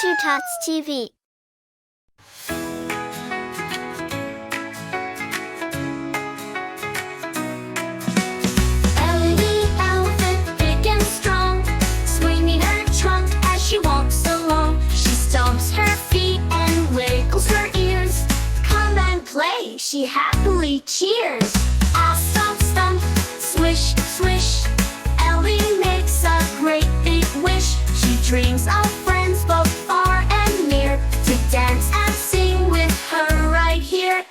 Tots TV. Ellie the elephant, big and strong, swinging her trunk as she walks along. She stomps her feet and wiggles her ears. Come and play, she happily cheers. Ah, stomp, stomp, swish, swish. Ellie makes a great big wish. She dreams of friends both far and near, to dance and sing with her right here.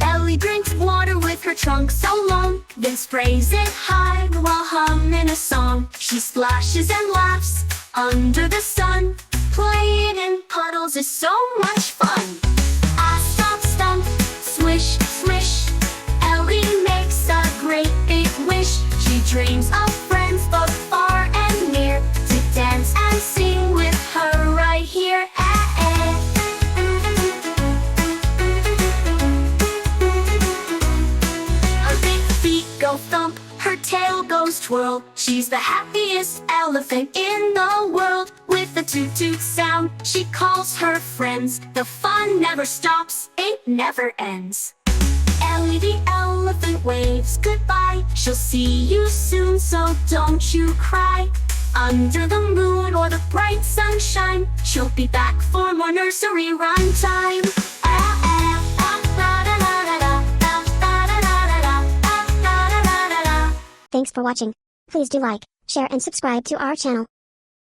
Ellie drinks water with her trunk so long, then sprays it high while humming a song. She splashes and laughs under the sun. Playing in puddles is so much fun. Ah, stomp, stomp, swish, swish. Ellie makes a great big wish. She dreams of friends both far and near, to dance and sing with her right here. Her big feet go thump, her tail goes twirl. She's the happiest elephant in the world. With a toot-toot sound, she calls her friends. The fun never stops, it never ends. Ellie the elephant waves goodbye. She'll see you soon, so don't you cry. Under the moon or the bright sunshine, she'll be back for more nursery rhyme time. Thanks for watching. Please do like, share and subscribe to our channel.